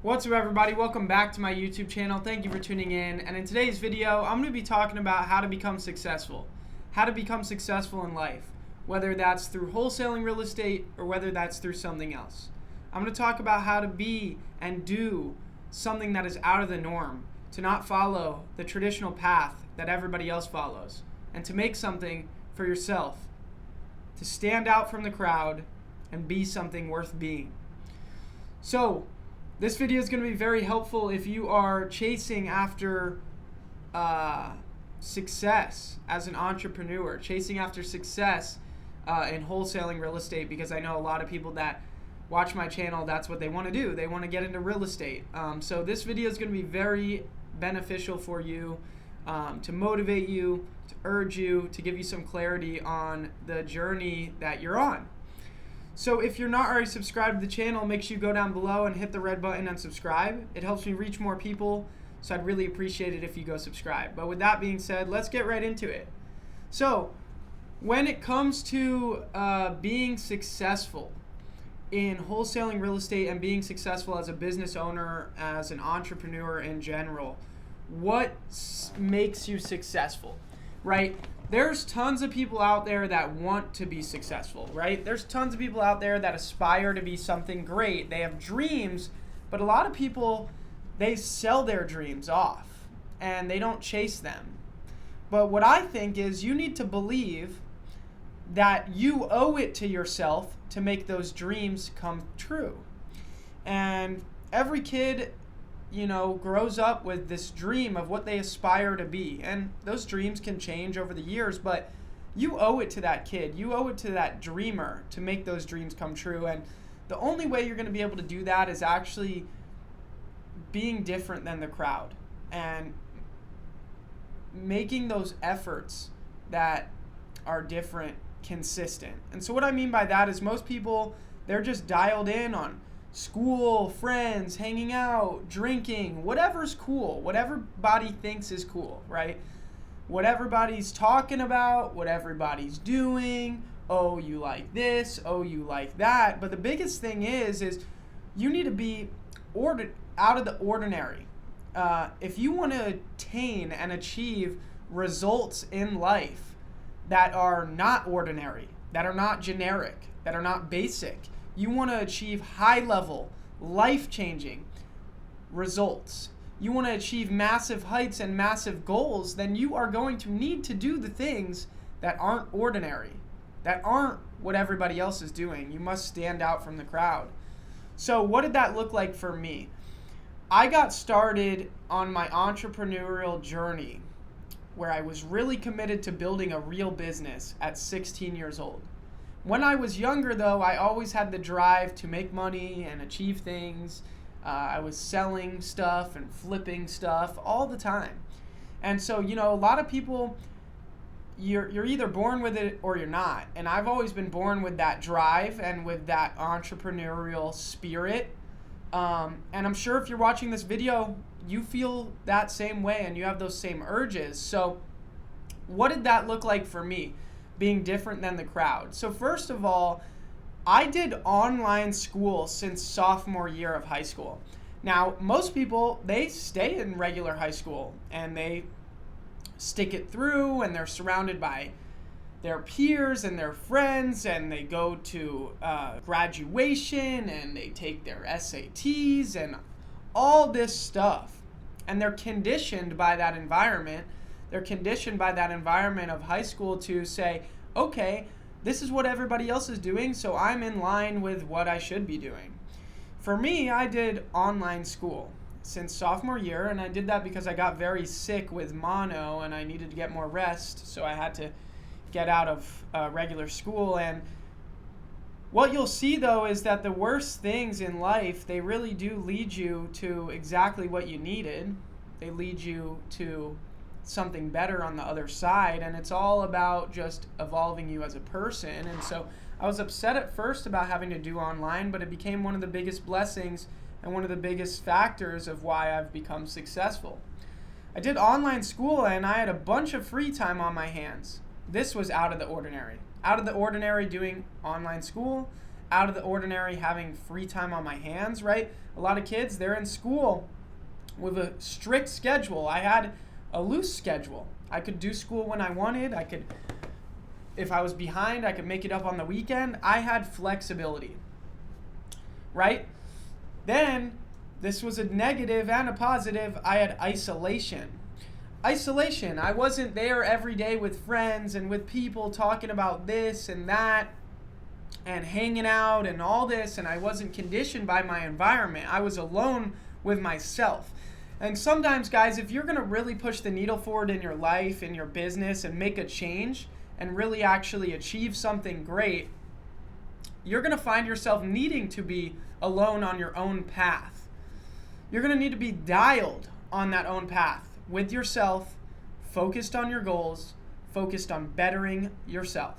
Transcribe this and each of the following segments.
What's up, everybody? Welcome back to my YouTube channel. Thank you for tuning in. And in today's video, I'm going to be talking about how to become successful. How to become successful in life, whether that's through wholesaling real estate or whether that's through something else. I'm going to talk about how to be and do something that is out of the norm, to not follow the traditional path that everybody else follows, and to make something for yourself, to stand out from the crowd and be something worth being. So, this video is going to be very helpful if you are chasing after success as an entrepreneur, chasing after success in wholesaling real estate, because I know a lot of people that watch my channel, that's what they want to do. They want to get into real estate. So this video is going to be very beneficial for you, to motivate you, to urge you, to give you some clarity on the journey that you're on. So if you're not already subscribed to the channel, make sure you go down below and hit the red button and subscribe. It helps me reach more people, so I'd really appreciate it if you go subscribe. But with that being said, let's get right into it. So when it comes to being successful in wholesaling real estate and being successful as a business owner, as an entrepreneur in general, what makes you successful, right? There's tons of people out there that want to be successful, right? There's tons of people out there that aspire to be something great. They have dreams, but a lot of people, they sell their dreams off and they don't chase them. But what I think is you need to believe that you owe it to yourself to make those dreams come true. And every kid, grows up with this dream of what they aspire to be. And those dreams can change over the years, but you owe it to that kid. You owe it to that dreamer to make those dreams come true. And the only way you're going to be able to do that is actually being different than the crowd and making those efforts that are different consistent. And so what I mean by that is most people, they're just dialed in on school, friends, hanging out, drinking, whatever's cool, what everybody thinks is cool, right? What everybody's talking about, what everybody's doing. Oh, you like this, oh, you like that. But the biggest thing is you need to be out of the ordinary. If you want to attain and achieve results in life that are not ordinary, that are not generic, that are not basic, you want to achieve high-level, life-changing results, you want to achieve massive heights and massive goals, then you are going to need to do the things that aren't ordinary, that aren't what everybody else is doing. You must stand out from the crowd. So what did that look like for me? I got started on my entrepreneurial journey where I was really committed to building a real business at 16 years old. When I was younger, though, I always had the drive to make money and achieve things. I was selling stuff and flipping stuff all the time. And so, a lot of people, you're either born with it or you're not. And I've always been born with that drive and with that entrepreneurial spirit. And I'm sure if you're watching this video, you feel that same way and you have those same urges. So what did that look like for me, being different than the crowd? So first of all, I did online school since sophomore year of high school. Now, most people, they stay in regular high school and they stick it through and they're surrounded by their peers and their friends, and they go to graduation and they take their SATs and all this stuff. And they're conditioned by that environment. They're conditioned by that environment of high school to say, okay, this is what everybody else is doing, so I'm in line with what I should be doing. For me, I did online school since sophomore year, and I did that because I got very sick with mono and I needed to get more rest, so I had to get out of regular school. And what you'll see, though, is that the worst things in life, they really do lead you to exactly what you needed. They lead you to something better on the other side, and it's all about just evolving you as a person. And so I was upset at first about having to do online, but it became one of the biggest blessings and one of the biggest factors of why I've become successful. I did online school and I had a bunch of free time on my hands. This was out of the ordinary. Out of the ordinary doing online school, out of the ordinary having free time on my hands, right? A lot of kids, they're in school with a strict schedule. I had a loose schedule. I could do school when I wanted. If I was behind, I could make it up on the weekend. I had flexibility, right? Then, this was a negative and a positive. I had isolation. Isolation. I wasn't there every day with friends and with people talking about this and that and hanging out and all this, and I wasn't conditioned by my environment. I was alone with myself. And sometimes, guys, if you're going to really push the needle forward in your life, in your business, and make a change and really actually achieve something great, you're going to find yourself needing to be alone on your own path. You're going to need to be dialed on that own path with yourself, focused on your goals, focused on bettering yourself.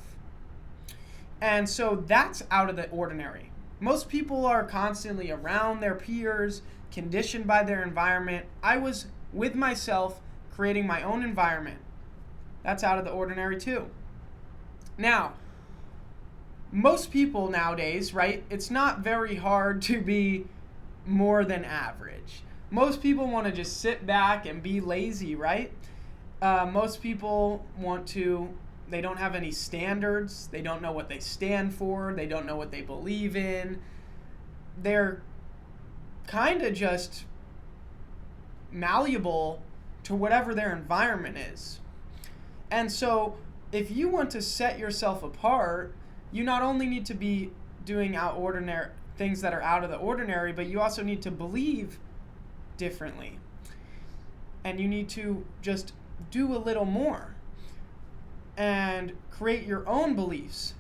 And so that's out of the ordinary. Most people are constantly around their peers, conditioned by their environment. I was with myself, creating my own environment. That's out of the ordinary too. Now, most people nowadays, right, it's not very hard to be more than average. Most people want to just sit back and be lazy, right? Most people they don't have any standards. They don't know what they stand for. They don't know what they believe in. They're kind of just malleable to whatever their environment is. And so if you want to set yourself apart, you not only need to be doing things that are out of the ordinary, but you also need to believe differently. And you need to just do a little more and create your own beliefs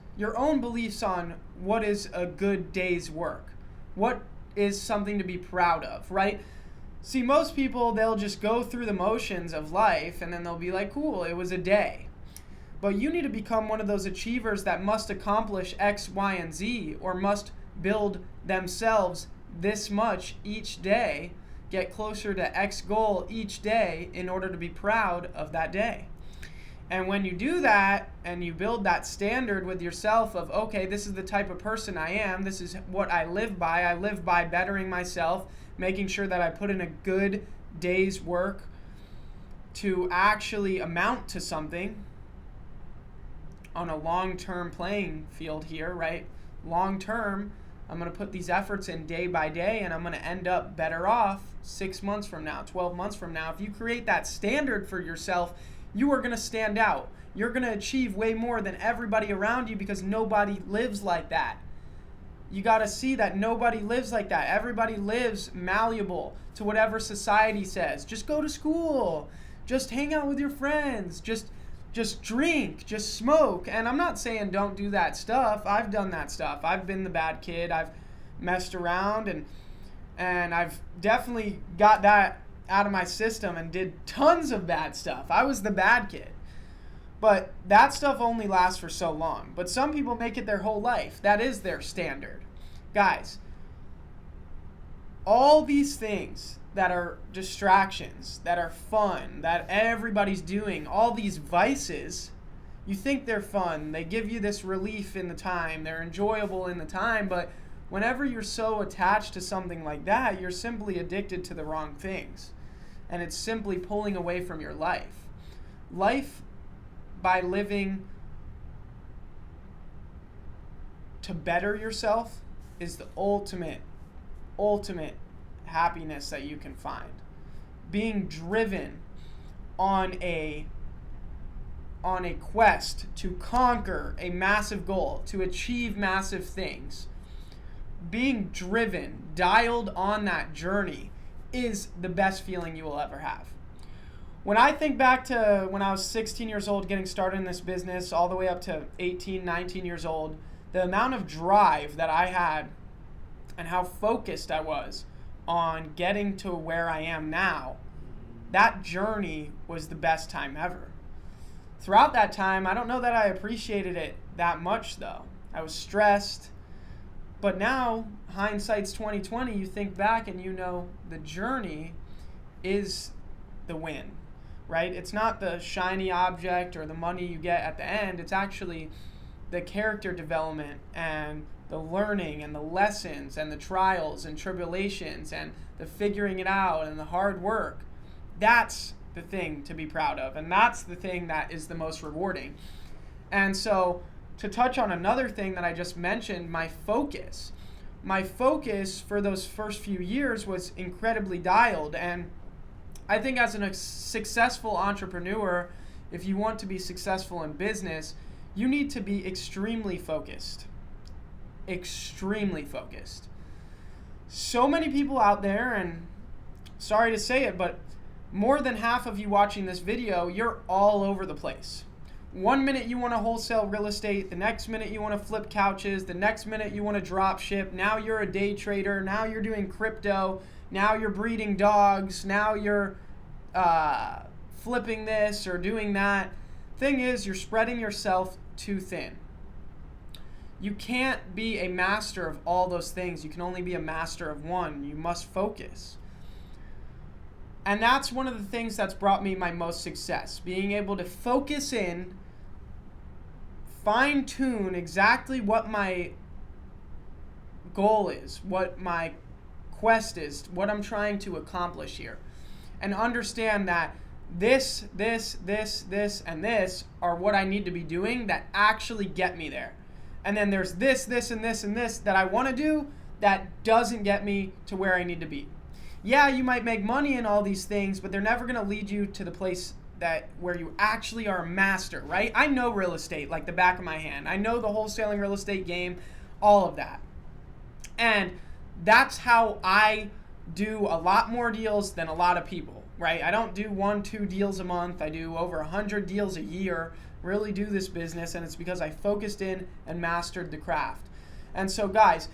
on what is a good day's work. What is something to be proud of, right? See, most people, they'll just go through the motions of life and then they'll be like, cool, it was a day. But you need to become one of those achievers that must accomplish X, Y, and Z, or must build themselves this much each day, get closer to X goal each day in order to be proud of that day. And when you do that and you build that standard with yourself of, okay, this is the type of person I am, this is what I live by bettering myself, making sure that I put in a good day's work to actually amount to something on a long-term playing field here, right? Long-term, I'm going to put these efforts in day by day and I'm going to end up better off 6 months from now, 12 months from now. If you create that standard for yourself, you are going to stand out. You're going to achieve way more than everybody around you because nobody lives like that. You got to see that nobody lives like that. Everybody lives malleable to whatever society says. Just go to school. Just hang out with your friends. Just drink. Just smoke. And I'm not saying don't do that stuff. I've done that stuff. I've been the bad kid. I've messed around and I've definitely got that out of my system and did tons of bad stuff. I was the bad kid. But that stuff only lasts for so long. But some people make it their whole life. That is their standard. Guys, all these things that are distractions, that are fun, that everybody's doing, all these vices, you think they're fun. They give you this relief in the time. They're enjoyable in the time. But whenever you're so attached to something like that, you're simply addicted to the wrong things. And it's simply pulling away from your life. Life, by living to better yourself, is the ultimate happiness that you can find. Being driven on a quest to conquer a massive goal, to achieve massive things. Being driven, dialed on that journey is the best feeling you will ever have. When I think back to when I was 16 years old getting started in this business all the way up to 18, 19 years old, the amount of drive that I had and how focused I was on getting to where I am now, that journey was the best time ever. Throughout that time, I don't know that I appreciated it that much though. I was stressed. But now, hindsight's 2020, you think back and you know the journey is the win, right? It's not the shiny object or the money you get at the end. It's actually the character development and the learning and the lessons and the trials and tribulations and the figuring it out and the hard work. That's the thing to be proud of, and that's the thing that is the most rewarding. And so, to touch on another thing that I just mentioned, my focus. My focus for those first few years was incredibly dialed, and I think as a successful entrepreneur, if you want to be successful in business, you need to be extremely focused. Extremely focused. So many people out there, and sorry to say it, but more than half of you watching this video, you're all over the place. One minute you want to wholesale real estate, the next minute you want to flip couches, the next minute you want to drop ship, now you're a day trader, now you're doing crypto, now you're breeding dogs, now you're flipping this or doing that. Thing is, you're spreading yourself too thin. You can't be a master of all those things. You can only be a master of one. You must focus. And that's one of the things that's brought me my most success. Being able to focus in, fine-tune exactly what my goal is, what my quest is, what I'm trying to accomplish here. And understand that this, and this are what I need to be doing that actually get me there. And then there's this, and this that I want to do that doesn't get me to where I need to be. Yeah, you might make money in all these things, but they're never going to lead you to the place where you actually are a master, right? I know real estate like the back of my hand. I know the wholesaling real estate game, all of that. And that's how I do a lot more deals than a lot of people, right? I don't do 1-2 deals a month. I do over 100 deals a year, really do this business, and it's because I focused in and mastered the craft. And so guys,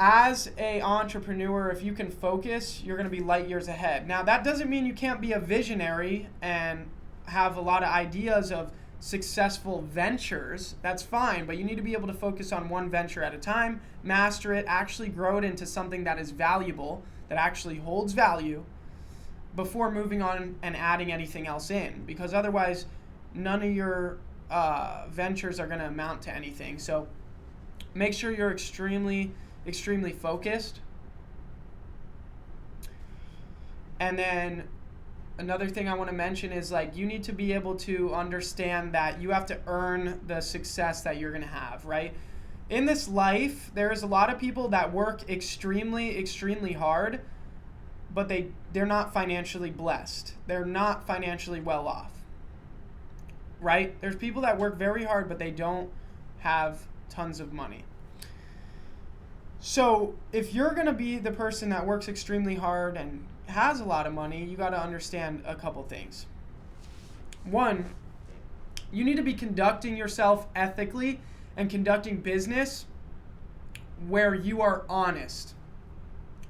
as an entrepreneur, if you can focus, you're going to be light years ahead. Now, that doesn't mean you can't be a visionary and have a lot of ideas of successful ventures. That's fine, but you need to be able to focus on one venture at a time, master it, actually grow it into something that is valuable, that actually holds value, before moving on and adding anything else in. Because otherwise, none of your ventures are going to amount to anything. So make sure you're extremely focused. And then another thing I want to mention is, like, you need to be able to understand that you have to earn the success that you're going to have, right? In this life, there's a lot of people that work extremely hard, but they're not financially blessed. They're not financially well off, right? There's people that work very hard, but they don't have tons of money. So if you're going to be the person that works extremely hard and has a lot of money, you got to understand a couple things. One, you need to be conducting yourself ethically and conducting business where you are honest,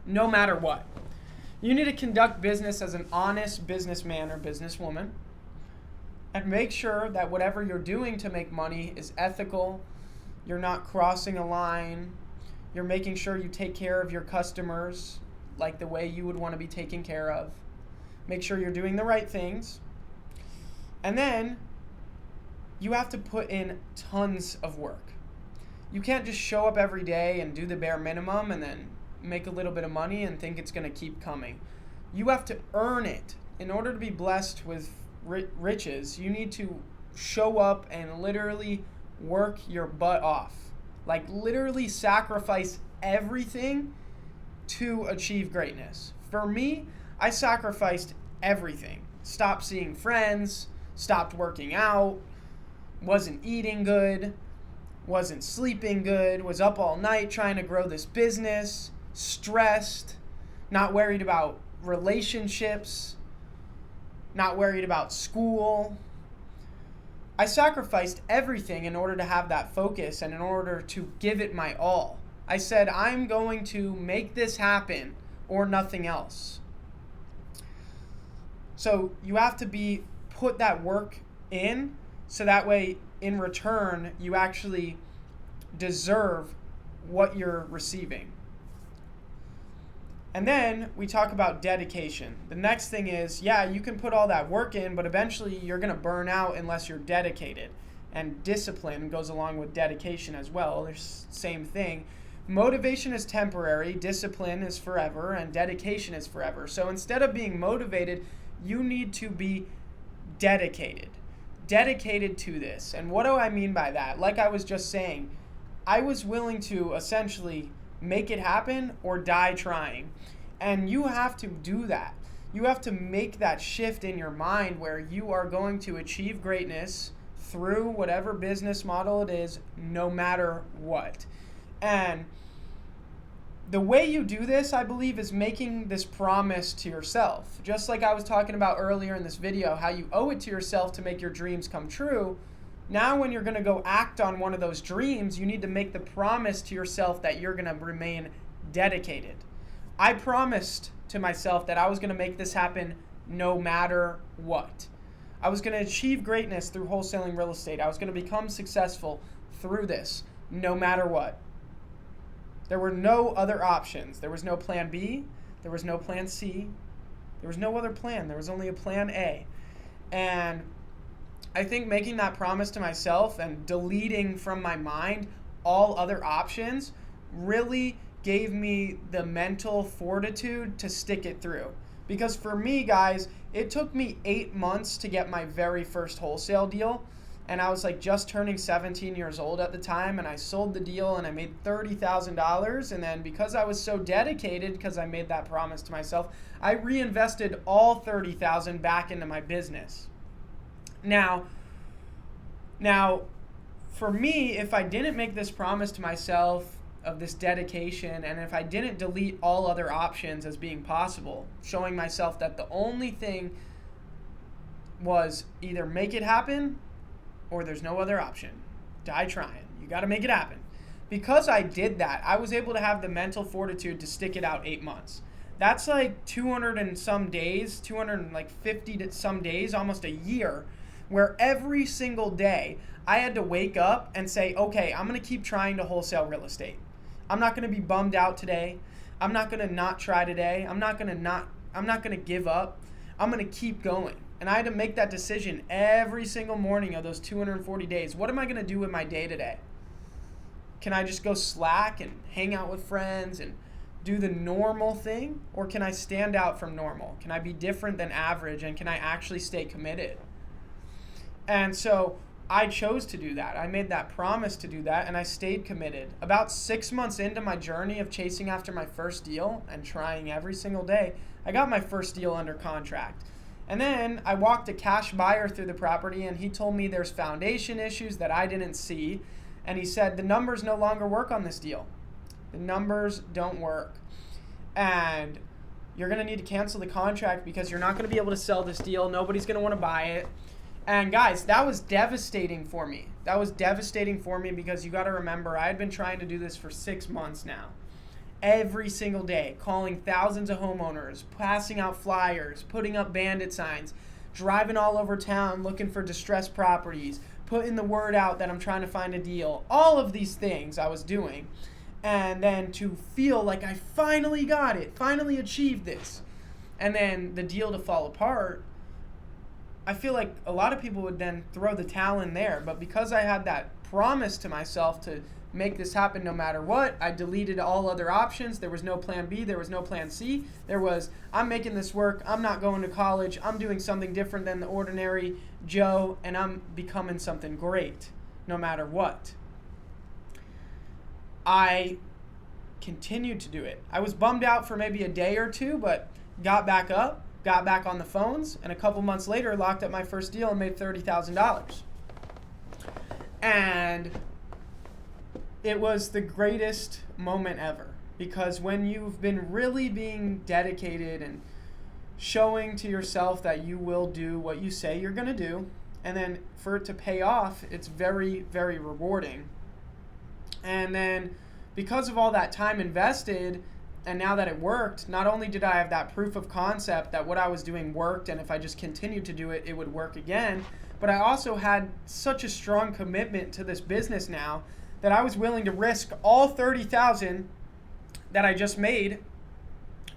no matter what. You need to conduct business as an honest businessman or businesswoman, and make sure that whatever you're doing to make money is ethical. You're not crossing a line. You're making sure you take care of your customers like the way you would want to be taken care of. Make sure you're doing the right things. And then you have to put in tons of work. You can't just show up every day and do the bare minimum and then make a little bit of money and think it's going to keep coming. You have to earn it. In order to be blessed with riches, you need to show up and literally work your butt off. Like, literally sacrifice everything to achieve greatness. For me, I sacrificed everything. Stopped seeing friends, stopped working out, wasn't eating good, wasn't sleeping good, was up all night trying to grow this business, stressed, not worried about relationships, not worried about school. I sacrificed everything in order to have that focus and in order to give it my all. I said, I'm going to make this happen or nothing else. So you have to put that work in, so that way in return you actually deserve what you're receiving. And then we talk about dedication. The next thing is, yeah, you can put all that work in, but eventually you're going to burn out unless you're dedicated. And discipline goes along with dedication as well. They're same thing. Motivation is temporary, discipline is forever, and dedication is forever. So instead of being motivated, you need to be dedicated to this. And what do I mean by that? Like I was just saying, I was willing to essentially make it happen or die trying. And you have to do that. You have to make that shift in your mind where you are going to achieve greatness through whatever business model it is, no matter what. And the way you do this, I believe, is making this promise to yourself. Just like I was talking about earlier in this video, how you owe it to yourself to make your dreams come true. Now when you're going to go act on one of those dreams, you need to make the promise to yourself that you're going to remain dedicated. I promised to myself that I was going to make this happen no matter what. I was going to achieve greatness through wholesaling real estate. I was going to become successful through this no matter what. There were no other options. There was no plan B. There was no plan C. There was no other plan. There was only a plan A. And I think making that promise to myself and deleting from my mind all other options really gave me the mental fortitude to stick it through. Because for me, guys, it took me 8 months to get my very first wholesale deal. And I was like just turning 17 years old at the time, and I sold the deal and I made $30,000. And then because I was so dedicated, because I made that promise to myself, I reinvested all $30,000 back into my business. Now, for me, if I didn't make this promise to myself of this dedication, and if I didn't delete all other options as being possible, showing myself that the only thing was either make it happen or there's no other option. Die trying. You got to make it happen. Because I did that, I was able to have the mental fortitude to stick it out 8 months. That's like 200 and some days, 250 to some days, almost a year, where every single day I had to wake up and say, okay, I'm going to keep trying to wholesale real estate. I'm not going to be bummed out today. I'm not going to not try today. I'm not going to give up. I'm going to keep going. And I had to make that decision every single morning of those 240 days. What am I going to do with my day today? Can I just go slack and hang out with friends and do the normal thing? Or can I stand out from normal? Can I be different than average? And can I actually stay committed? And so I chose to do that. I made that promise to do that, and I stayed committed. About 6 months into my journey of chasing after my first deal and trying every single day, I got my first deal under contract. And then I walked a cash buyer through the property, and he told me there's foundation issues that I didn't see. And he said, the numbers no longer work on this deal. The numbers don't work. And you're going to need to cancel the contract because you're not going to be able to sell this deal. Nobody's going to want to buy it. And guys, that was devastating for me. That was devastating for me because you got to remember, I had been trying to do this for 6 months now. Every single day, calling thousands of homeowners, passing out flyers, putting up bandit signs, driving all over town looking for distressed properties, putting the word out that I'm trying to find a deal. All of these things I was doing. And then to feel like I finally got it, finally achieved this. And then the deal to fall apart, I feel like a lot of people would then throw the towel in there. But because I had that promise to myself to make this happen no matter what, I deleted all other options. There was no plan B. There was no plan C. There was, I'm making this work. I'm not going to college. I'm doing something different than the ordinary Joe, and I'm becoming something great no matter what. I continued to do it. I was bummed out for maybe a day or two, but got back up, got back on the phones, and a couple months later locked up my first deal and made $30,000. And it was the greatest moment ever, because when you've been really being dedicated and showing to yourself that you will do what you say you're going to do, and then for it to pay off, it's very, very rewarding. And then because of all that time invested, and now that it worked, not only did I have that proof of concept that what I was doing worked, and if I just continued to do it, it would work again, but I also had such a strong commitment to this business now that I was willing to risk all $30,000 that I just made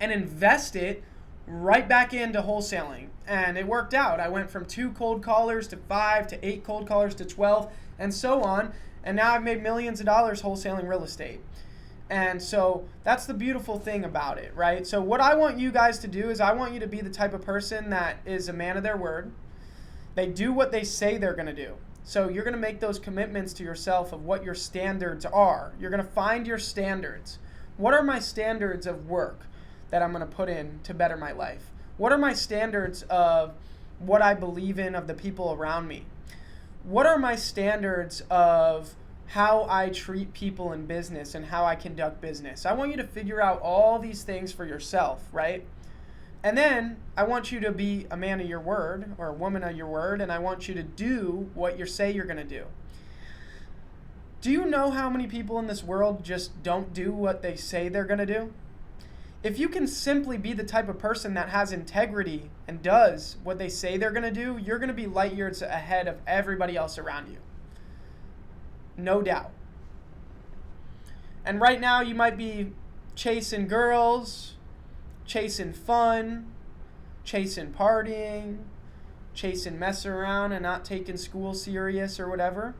and invest it right back into wholesaling. And it worked out. I went from 2 cold callers to 5 to 8 cold callers to 12 and so on. And now I've made millions of dollars wholesaling real estate. And so that's the beautiful thing about it, right? So what I want you guys to do is I want you to be the type of person that is a man of their word. They do what they say they're going to do. So you're going to make those commitments to yourself of what your standards are. You're going to find your standards. What are my standards of work that I'm going to put in to better my life? What are my standards of what I believe in, of the people around me? What are my standards of how I treat people in business and how I conduct business? I want you to figure out all these things for yourself, right? And then I want you to be a man of your word or a woman of your word, and I want you to do what you say you're going to do. Do you know how many people in this world just don't do what they say they're going to do? If you can simply be the type of person that has integrity and does what they say they're going to do, you're going to be light years ahead of everybody else around you. No doubt. And right now you might be chasing girls, chasing fun, chasing partying, chasing messing around and not taking school serious or whatever.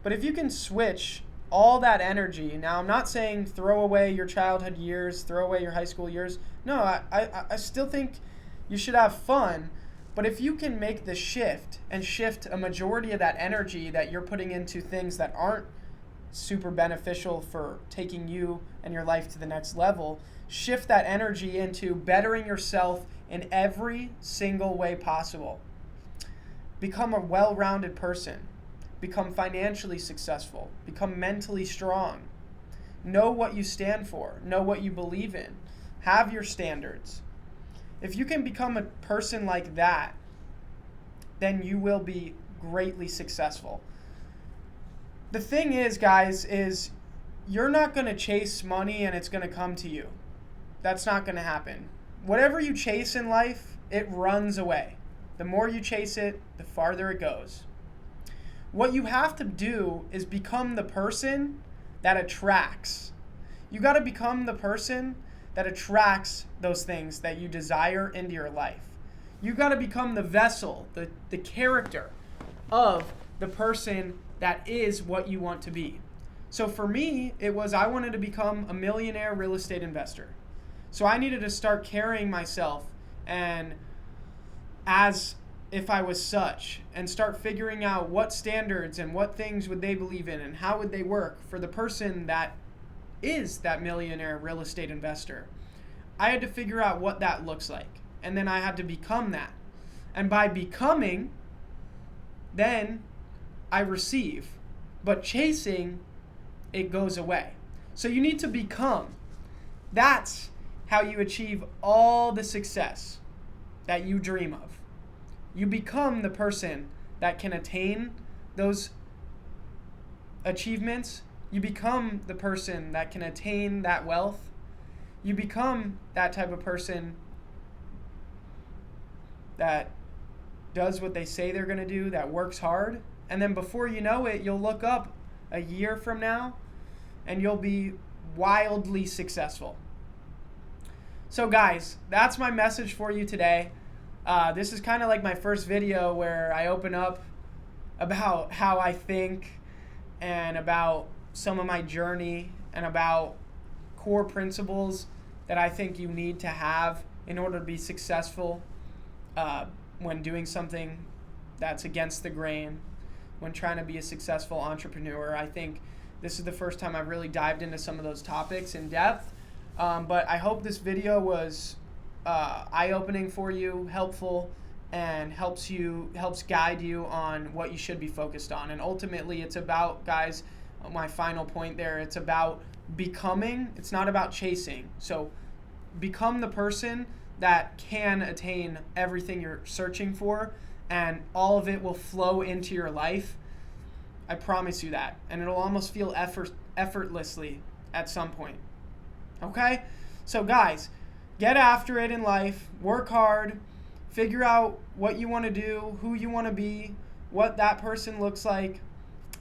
But if you can switch all that energy, now I'm not saying throw away your childhood years, throw away your high school years. No, I still think you should have fun. But if you can make the shift and shift a majority of that energy that you're putting into things that aren't super beneficial for taking you and your life to the next level, shift that energy into bettering yourself in every single way possible. Become a well-rounded person. Become financially successful. Become mentally strong. Know what you stand for. Know what you believe in. Have your standards. If you can become a person like that, then you will be greatly successful. The thing is, guys, is you're not going to chase money and it's going to come to you. That's not going to happen. Whatever you chase in life, it runs away. The more you chase it, the farther it goes. What you have to do is become the person that attracts. You got to become the person that attracts those things that you desire into your life. You got to become the vessel, the character of the person that is what you want to be. So for me, it was I wanted to become a millionaire real estate investor. So I needed to start carrying myself and as if I was such, and start figuring out what standards and what things would they believe in and how would they work for the person that is that millionaire real estate investor. I had to figure out what that looks like, and then I had to become that. And by becoming, then I receive. But chasing, it goes away. So you need to become. That's how you achieve all the success that you dream of. You become the person that can attain those achievements. You become the person that can attain that wealth. You become that type of person that does what they say they're going to do, that works hard. And then before you know it, you'll look up a year from now and you'll be wildly successful. So guys, that's my message for you today. This is kind of like my first video where I open up about how I think and about some of my journey and about core principles that I think you need to have in order to be successful when doing something that's against the grain, when trying to be a successful entrepreneur. I think this is the first time I've really dived into some of those topics in depth. But I hope this video was eye-opening for you, helpful, and helps guide you on what you should be focused on. And ultimately, it's about, guys, my final point there, it's about becoming. It's not about chasing. So become the person that can attain everything you're searching for, and all of it will flow into your life. I promise you that. And it'll almost feel effortlessly at some point. Okay? So guys, get after it in life, work hard, figure out what you want to do, who you want to be, what that person looks like,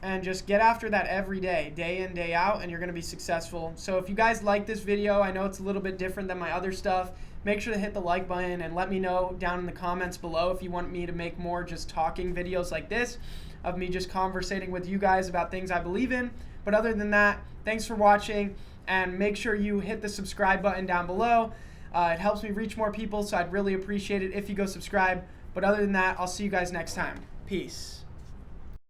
and just get after that every day, day in, day out, and you're going to be successful. So if you guys like this video, I know it's a little bit different than my other stuff, make sure to hit the like button and let me know down in the comments below if you want me to make more just talking videos like this, of me just conversating with you guys about things I believe in. But other than that, thanks for watching, and make sure you hit the subscribe button down below. It helps me reach more people, so I'd really appreciate it if you go subscribe. But other than that, I'll see you guys next time. Peace.